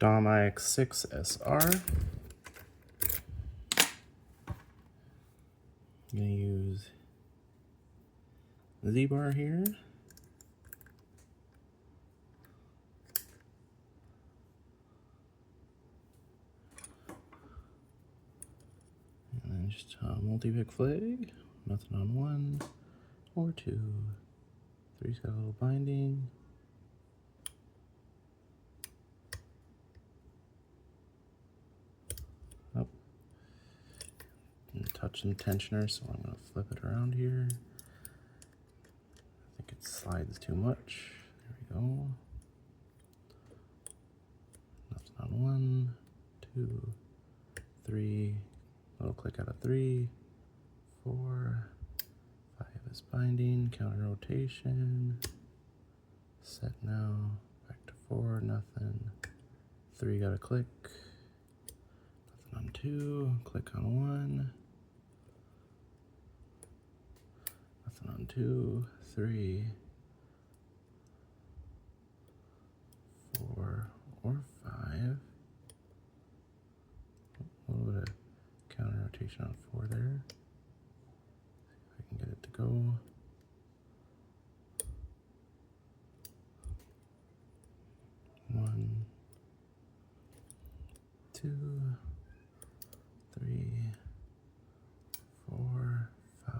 Dom IX6 SR. I'm going to use the Z-bar here. And then just a multi-pick flag. Nothing on 1 or 2. 3's got a little binding. Oh. And touch and tensioner, so I'm going to flip it around here. I think it slides too much. There we go. Nothing on 1, 2, 3. Little click out of 3, 4, 5 is binding, counter rotation, set now, back to 4, nothing, 3 got a click, nothing on 2, click on 1, nothing on 2, 3, 4 or 5, a little bit of counter rotation on 4 there. See if I can get it to go. One, 2, 3, 4, 5.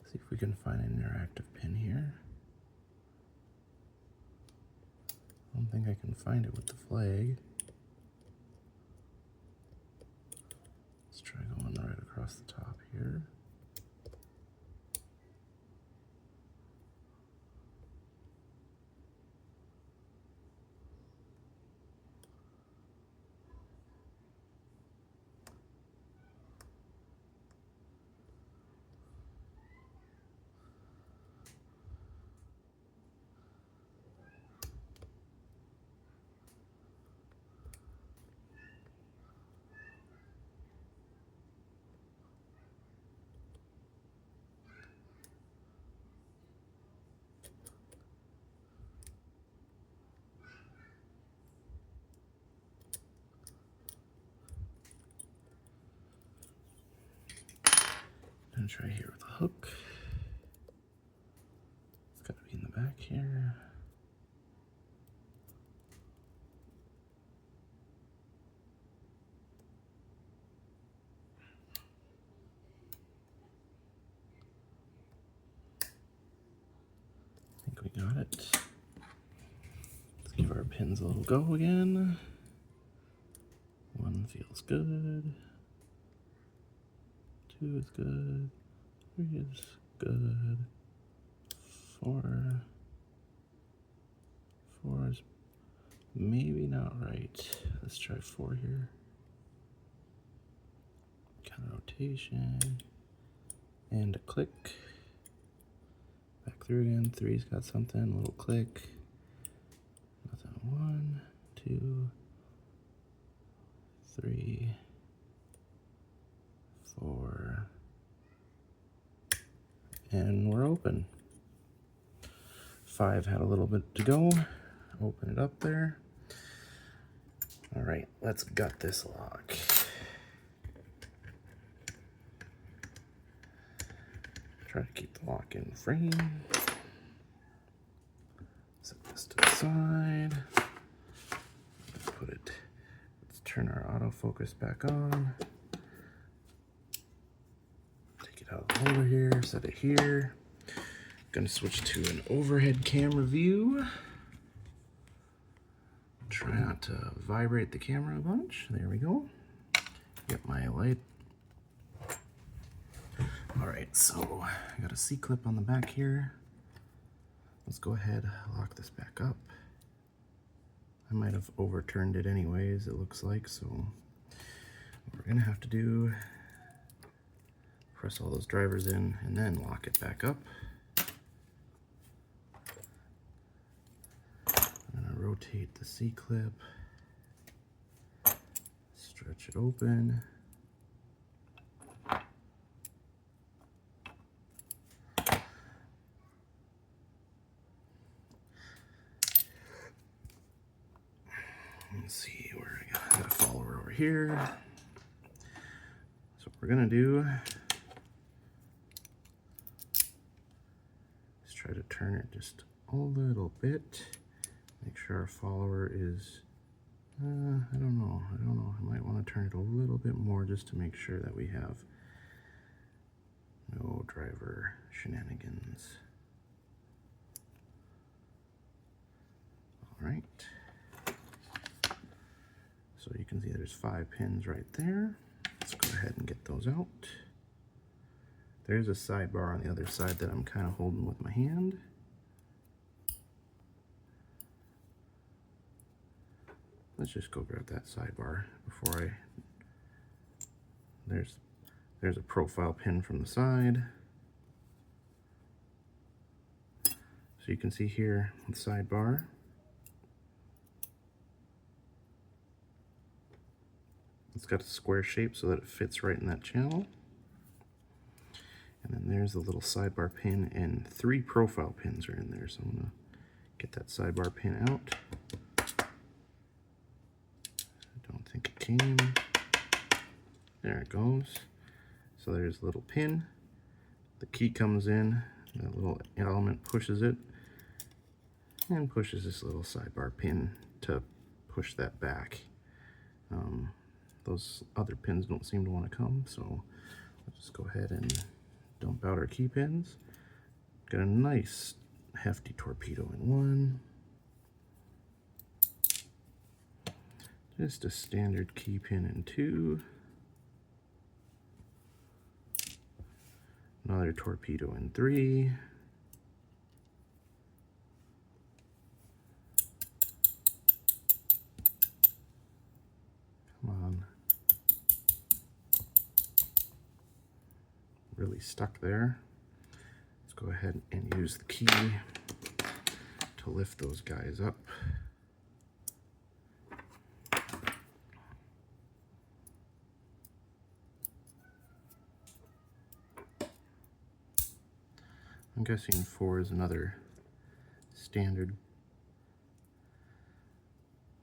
See if we can find an interactive pin here. I don't think I can find it with the flag. Let's try going right across the top here. I'm gonna try here with a hook. It's gotta be in the back here. I think we got it. Let's give our pins a little go again. 1 feels good. 2 is good. 3 is good. 4 is maybe not right. Let's try 4 here. Counter rotation. And a click. Back through again. 3's got something. A little click. Nothing. 1, 2, 3, 4. And we're open. 5 had a little bit to go. Open it up there. All right, let's gut this lock. Try to keep the lock in frame. Set this to the side. Put it. Let's turn our autofocus back on. Take it out of the holder here. Set it here. Going to switch to an overhead camera view. Try not to vibrate the camera a bunch. There we go. Get my light. All right, so I got a C-clip on the back here. Let's go ahead, lock this back up. I might have overturned it anyways, it looks like, so what we're gonna have to do, press all those drivers in and then lock it back up. I'm gonna rotate the C-clip, stretch it open. Let's see, where I got a follower over here. So what we're gonna do is try to turn it just a little bit. Make sure our follower is, I don't know. I might want to turn it a little bit more just to make sure that we have no driver shenanigans. All right. So you can see there's 5 pins right there. Let's go ahead and get those out. There's a sidebar on the other side that I'm kind of holding with my hand. Let's just go grab that sidebar before I, there's a profile pin from the side. So you can see here on the sidebar, it's got a square shape so that it fits right in that channel. And then there's the little sidebar pin, and 3 profile pins are in there. So I'm gonna get that sidebar pin out. I don't think it came. There it goes. So there's a little pin. The key comes in, that little element pushes it, and pushes this little sidebar pin to push that back. Those other pins don't seem to want to come, so let's just go ahead and dump out our key pins. Got a nice hefty torpedo in one. Just a standard key pin in 2. Another torpedo in 3. Come on. Really stuck there. Let's go ahead and use the key to lift those guys up. I'm guessing 4 is another standard,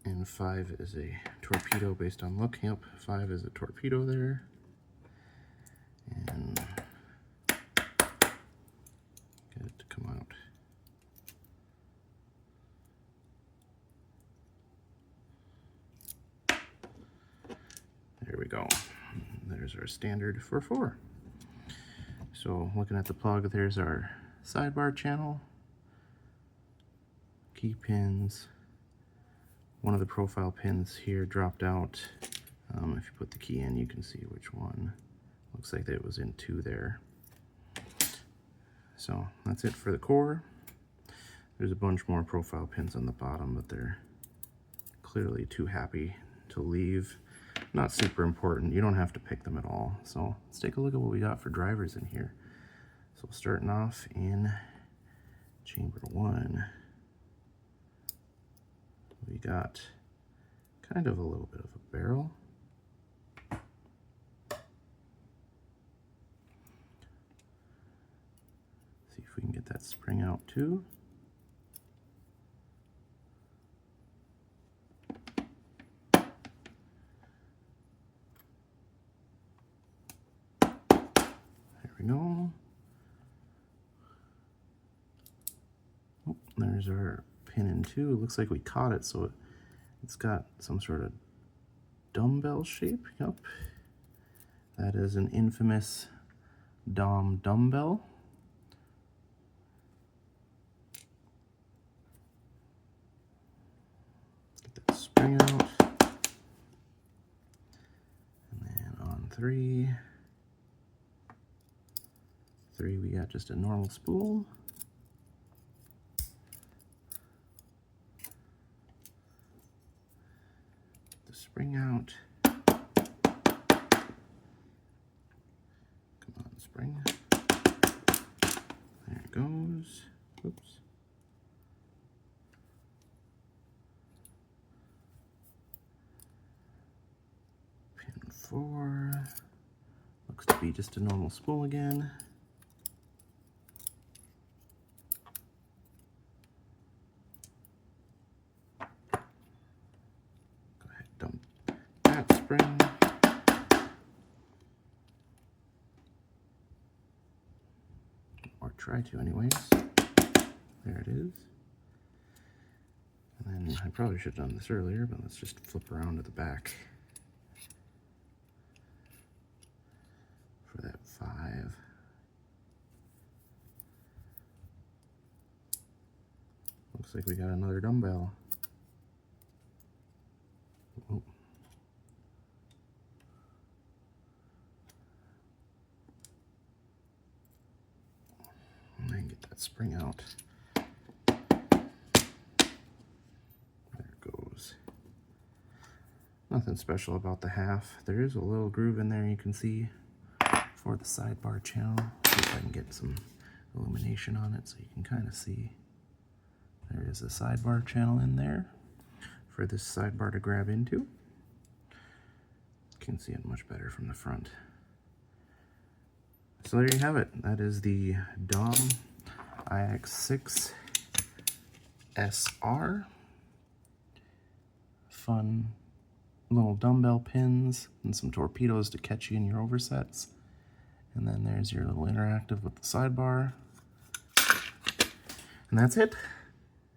and 5 is a torpedo based on look. Yep, 5 is a torpedo there. And get it to come out. There we go. There's our standard for 4. So looking at the plug, there's our sidebar channel, key pins. One of the profile pins here dropped out. If you put the key in, you can see which one. Looks like it was in 2 there. So that's it for the core. There's a bunch more profile pins on the bottom, but they're clearly too happy to leave. Not super important. You don't have to pick them at all. So let's take a look at what we got for drivers in here. So starting off in chamber 1, we got kind of a little bit of a barrel. See if we can get that spring out too. There we go. Oh, there's our pin in 2. It looks like we caught it, so it's got some sort of dumbbell shape. Yep. That is an infamous Dom dumbbell. Get that spring out. And then on 3, we got just a normal spool. The spring out. Come on, spring. There it goes. Oops. Pin 4. Looks to be just a normal spool again. spring. Or try to anyways. There it is. And then I probably should have done this earlier, but let's just flip around to the back for that 5. Looks like we got another dumbbell. Oh. And then get that spring out. Nothing special about the half. There is a little groove in there you can see for the sidebar channel. See if I can get some illumination on it so you can kind of see. There is a sidebar channel in there for this sidebar to grab into. You can see it much better from the front. So there you have it. That is the Dom IX6 SR. Fun little dumbbell pins and some torpedoes to catch you in your oversets. And then there's your little interactive with the sidebar. And that's it.